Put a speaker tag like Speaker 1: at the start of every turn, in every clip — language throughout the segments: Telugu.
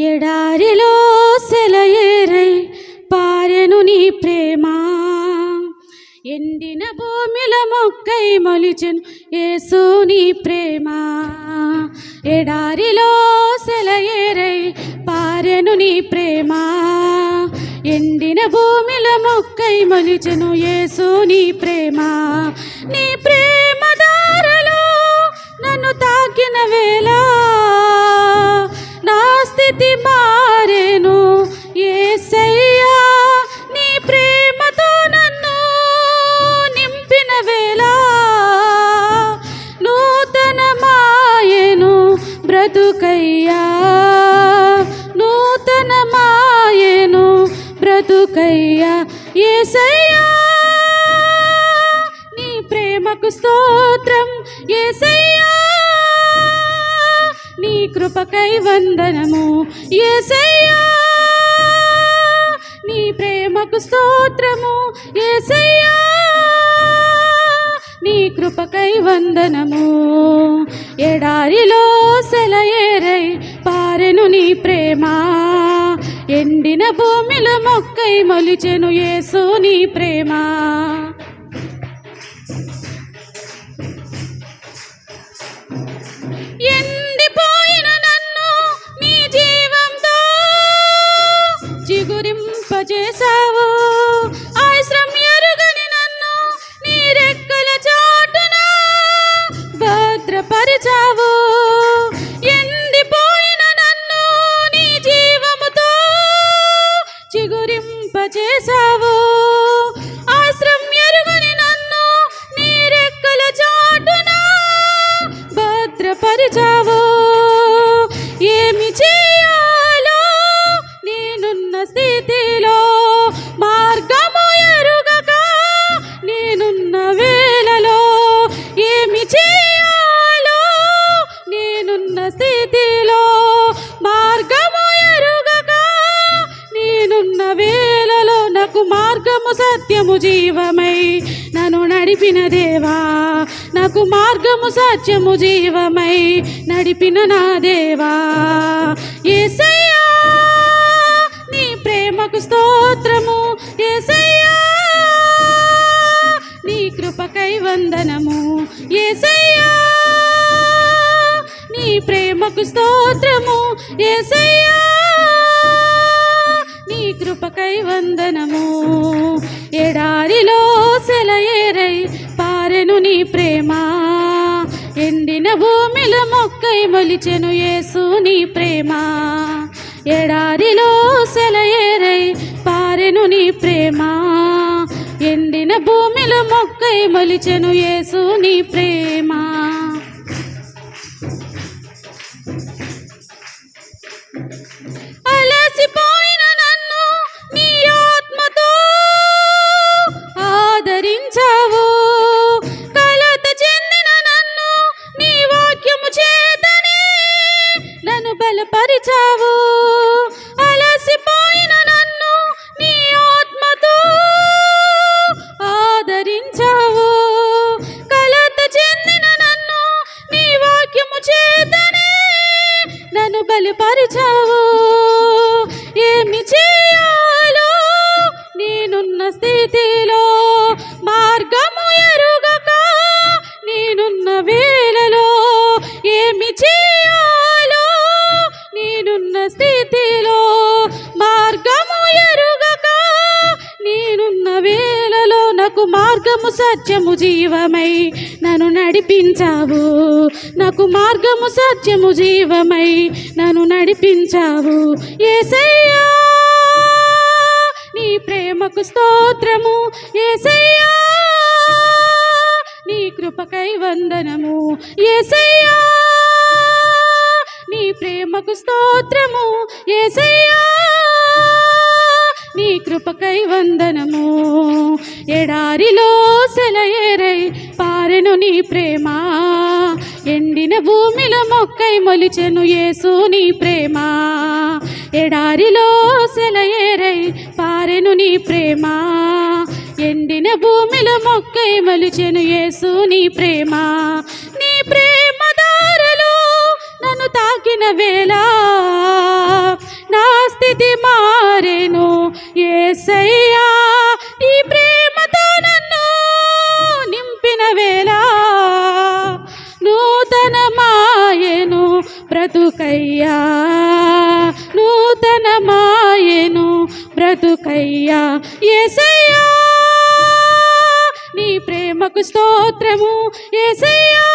Speaker 1: ఎడారిలో సెలయేరై పారెను నీ ప్రేమ, ఎండిన భూమిల మొక్కై మొలిచెను యేసు నీ ప్రేమ. ఎడారిలో సెలయేరై పారెను నీ ప్రేమ, ఎండిన భూమిల మొక్కై మొలిచెను యేసు నీ ప్రేమ. నీ ప్రేమ దారలో నన్ను తాకిన వేళ నా స్థితి మారేను యేసయ్యా. నీ ప్రేమతో నన్ను నింపిన వేళ నూతన మాయేను బ్రతుకయ్యా, నూతన మాయేను బ్రతుకయ్యా యేసయ్యా. నీ ప్రేమకు స్తోత్రం యేసయ్యా, నీ కృపకై వందనము యేసయ్యా. నీ ప్రేమకు స్తోత్రము యేసయ్యా, నీ కృపకై వందనము. ఎడారిలో సెలయేరై పారెను నీ ప్రేమ, ఎండిన భూమిల మొక్కై మొలిచెను యేసు నీ ప్రేమ. ఎండిపోయిన నన్ను నీ జీవంతో చిగురింపజేశావు, ఆశ్రయం ఎరుగని నన్ను నీ రెక్కల చాటున భద్రపరిచావు. ఎండిపోయిన నన్ను నీ జీవముతో చిగురింపజేశావు, ఆశ్రయం ఎరుగని నన్ను నీ రెక్కల చాటున భద్రపరిచావు. ఏమి చేయాలో నేనున్న స్థితిలో మార్గము ఎరుగక నేనున్న వేళలో, ఏమి చేయాలో నేనున్న స్థితిలో మార్గము ఎరుగక నేనున్న వేళలో, నాకు మార్గము సత్యము జీవమై నన్ను నడిపిన దేవా, నాకు మార్గము సత్యము జీవమై నడిపిన నా దేవా యేసయ్యా. నీ ప్రేమకు స్తోత్రము యేసయ్యా, నీ కృపకై వందనము యేసయ్యా. నీ ప్రేమకు స్తోత్రము యేసయ్యా, నీ కృపకై వందనము. ఎడారిలో సెలయేరై పారెను నీ ప్రేమ, ఎండిన భూమిల మొక్కై మొలిచెను యేసు నీ ప్రేమ. ఎడారిలో సెలయేరై పారెను నీ ప్రేమ, ఎండిన భూమిల మొక్కై మొలిచెను యేసు నీ ప్రేమ. అలసిపోయిన నన్ను నీ ఆత్మతో ఆదరించావు, కలత చెందిన నన్ను నీ వాక్యము చేతనే నన్ను బలపరిచావు. అలసిపోయిన నన్ను నీ ఆత్మతో ఆదరించావు, కలత చెందిన నన్ను నీ వాక్యము చేతనే నన్ను బలపరిచావు. ఏమి చేయాలో నేనున్న స్థితిలో మార్గము ఎరుగక నేనున్న వేళలో, ఏమి చేయాలో నేనున్న స్థితిలో మార్గము ఎరుగక నేనున్న వేళలో, నాకు మార్గము సత్యము జీవమై నన్ను నడిపించావు, నాకు మార్గము సత్యము జీవమై నన్ను నడిపించావు యేసయ్యా. నీ ప్రేమకు స్తోత్రము యేసయ్యా, నీ కృపకై వందనము యేసయ్యా. నీ ప్రేమకు స్తోత్రము యేసయ్యా, నీ కృపకై వందనము. ఎడారిలో సెలయేరై పారెను నీ ప్రేమ, ఎండిన భూమిల మొక్కై మొలిచెను యేసు నీ ప్రేమ. ఎడారిలో సెలయేరై పారెను నీ ప్రేమ, ఎండిన భూమిల మొక్కై మొలిచెను యేసు నీ ప్రేమ. నీ ప్రేమ దారలో నన్ను తాకిన వేళ పరిస్థితి మారెను యేసయ్యా నీ ప్రేమతో నన్ను నింపిన వేళ నూతనమాయెను బ్రతుకయ్యా నూతనమాయెను బ్రతుకయ్యా యేసయ్యా నీ ప్రేమకు స్తోత్రము యేసయ్యా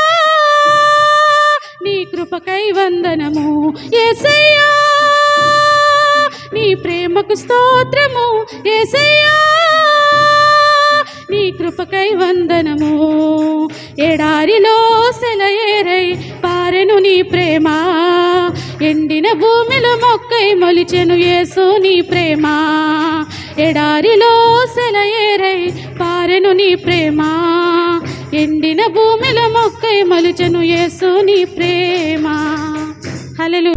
Speaker 1: నీ కృపకై వందనము యేసయ్యా నీ ప్రేమకు స్తోత్రము యేసయ్యా నీ కృపకై వందనము ఎడారిలో సెలయేరై పారెను నీ ప్రేమ ఎండిన భూమిలో మొక్కై మొలిచెను యేసు నీ ప్రేమ ఎడారిలో సెలయేరై పారెను నీ ప్రేమ ఎండిన భూమిలో మొక్కై మొలిచెను యేసు నీ ప్రేమ హల్లెలూయా.